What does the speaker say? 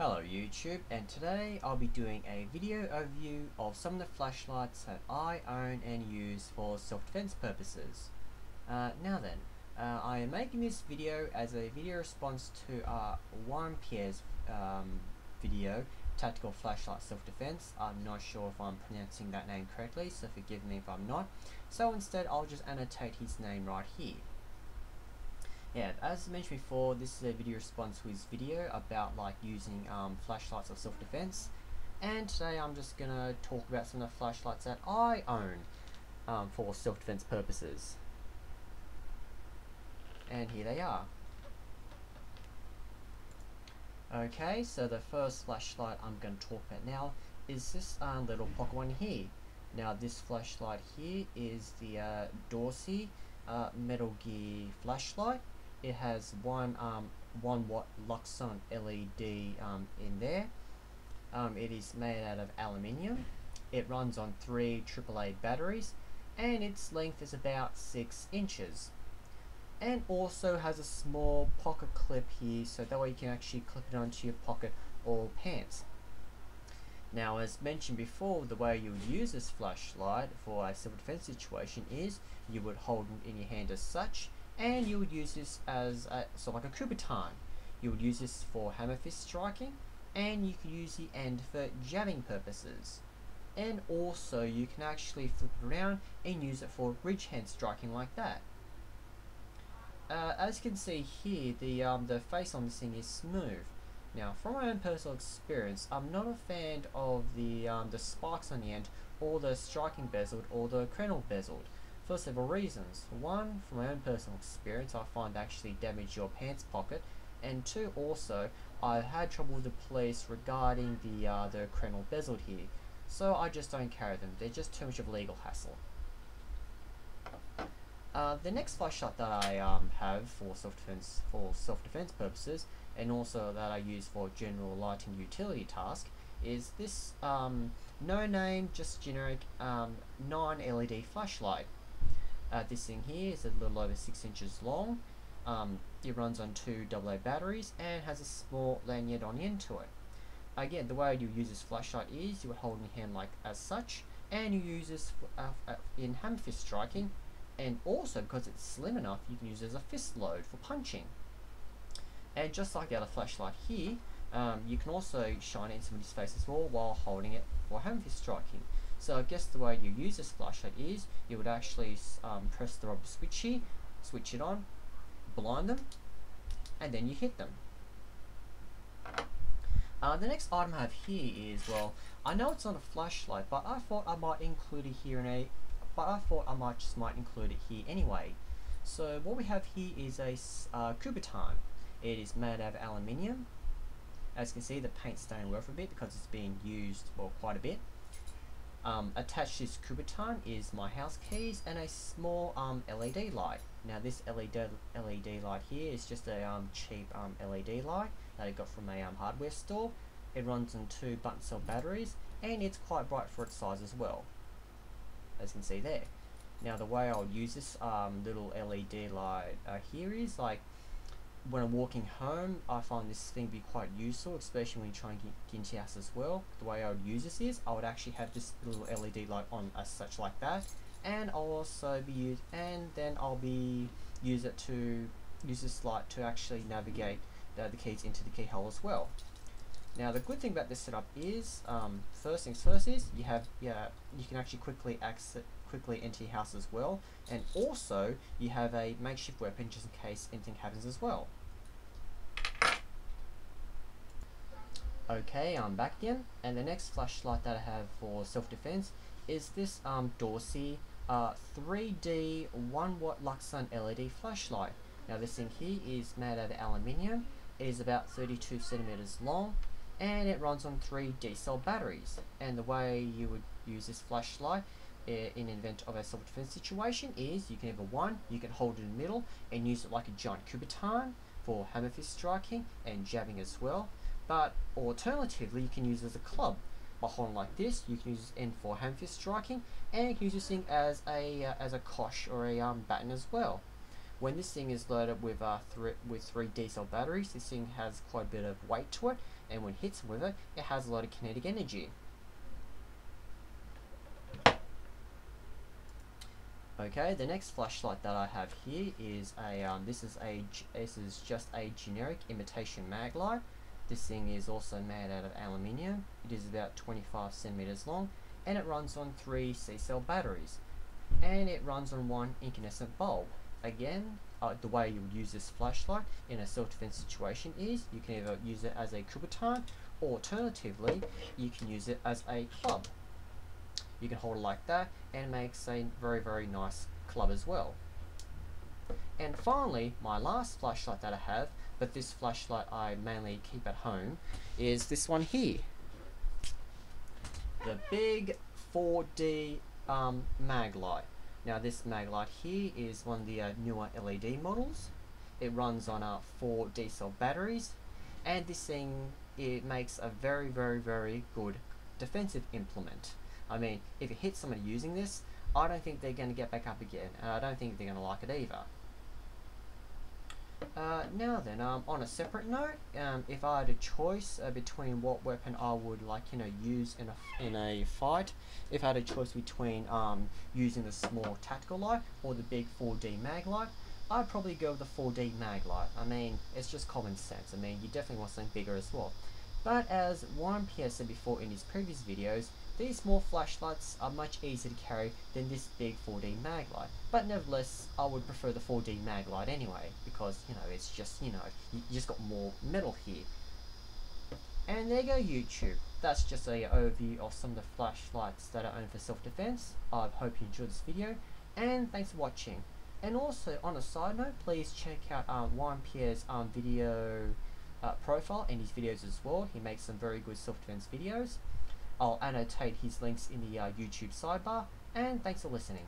Hello YouTube, and today I'll be doing a video overview of some of the flashlights that I own and use for self-defense purposes. I am making this video as a video response to wmpry's video, Tactical Flashlight Self-Defense. I'm not sure if I'm pronouncing that name correctly, so forgive me if I'm not. So instead I'll just annotate his name right here. Yeah, as mentioned before, this is a video response to his video about using flashlights for self-defense, and today I'm just gonna talk about some of the flashlights that I own for self-defense purposes. And here they are. Okay, so the first flashlight I'm going to talk about now is this little pocket one here. Now this flashlight here is the Dorsey Metal Gear flashlight. It has 1 watt Luxon LED in there. It is made out of aluminium. It runs on 3 AAA batteries, and its length is about 6 inches. And also has a small pocket clip here, so that way you can actually clip it onto your pocket or pants. Now, as mentioned before, the way you would use this flashlight for a self-defense situation is you would hold it in your hand as such, and you would use this as sort of like a Kubotan. You would use this for hammer fist striking, and you could use the end for jabbing purposes. And also you can actually flip it around and use it for ridge hand striking like that. As you can see here, the face on this thing is smooth. Now, from my own personal experience, I'm not a fan of the spikes on the end, or the striking bezeled, or the crenel bezeled, for several reasons. One, from my own personal experience, I find they actually damage your pants pocket, and 2, also, I've had trouble with the police regarding the crenel bezeled here, so I just don't carry them. They're just too much of a legal hassle. The next flashlight that I have for self-defense purposes, and also that I use for general lighting utility task, is this no-name, just generic non-LED flashlight. This thing here is a little over 6 inches long. It runs on 2 AA batteries and has a small lanyard on the end to it. Again, the way you use this flashlight is you would hold it in your hand like as such, and you use this in hammer fist striking. And also, because it's slim enough, you can use it as a fist load for punching. And just like the other flashlight here, you can also shine it in somebody's face as well while holding it for hammer fist striking. So I guess the way you use this flashlight is you would actually press the rubber switch here, switch it on, blind them, and then you hit them. The next item I have here is, well, I know it's not a flashlight, but I thought I might include it here include it here anyway. So what we have here is a Kubotan. It is made out of aluminium. As you can see, the paint's starting to wear off a bit because it's being used, well, quite a bit. Attached to this Kubotan is my house keys and a small LED light. Now this LED light here is just a cheap LED light that I got from a hardware store. It runs on 2 button cell batteries, and it's quite bright for its size as well, as you can see there. Now the way I would use this little LED light here is, like, when I'm walking home, I find this thing to be quite useful, especially when you try and get into your house as well. The way I would use this is I would actually have this little LED light on as such like that, and I'll also use this light to actually navigate the keys into the keyhole as well. Now the good thing about this setup is, first things first is you can actually quickly enter your house as well, and also you have a makeshift weapon just in case anything happens as well. Okay, I'm back again, and the next flashlight that I have for self-defense is this Dorsey 3D 1 watt Luxon LED flashlight. Now this thing here is made out of aluminium. It is about 32 centimeters long, and it runs on 3 D-cell batteries. And the way you would use this flashlight in the event of a self-defense situation is you can you can hold it in the middle and use it like a giant Kubotan for hammer fist striking and jabbing as well. But alternatively, you can use it as a club. By holding like this, you can use this end for hammer fist striking, and you can use this thing as a kosh or a baton as well. When this thing is loaded with 3 D-cell batteries, this thing has quite a bit of weight to it, and when it hits with it, it has a lot of kinetic energy. Okay, the next flashlight that I have here is this is just a generic imitation mag light. This thing is also made out of aluminium. It is about 25 centimeters long, and it runs on 3 C-cell batteries, and it runs on 1 incandescent bulb. Again, the way you would use this flashlight in a self-defense situation is you can either use it as a kubotan, or alternatively, you can use it as a club. You can hold it like that, and it makes a very, very nice club as well. And finally, my last flashlight that I have, but this flashlight I mainly keep at home, is this one here. The big 4D mag light. Now this mag light here is one of the newer LED models. It runs on 4 D-cell batteries, and this thing, it makes a very, very, very good defensive implement. I mean, if it hits somebody using this, I don't think they're going to get back up again, and I don't think they're going to like it either. Now then, on a separate note, if I had a choice between what weapon I would use in a fight, if I had a choice between using the small tactical light or the big 4D mag light, I'd probably go with the 4D mag light. I mean, it's just common sense. I mean, you definitely want something bigger as well. But as wmpry said before in his previous videos, these small flashlights are much easier to carry than this big 4D mag light. But nevertheless, I would prefer the 4D mag light anyway, because, it's just, you just got more metal here. And there you go, YouTube. That's just an overview of some of the flashlights that I own for self-defense. I hope you enjoyed this video, and thanks for watching. And also, on a side note, please check out wmpry's video profile and his videos as well. He makes some very good self-defense videos. I'll annotate his links in the YouTube sidebar, and thanks for listening.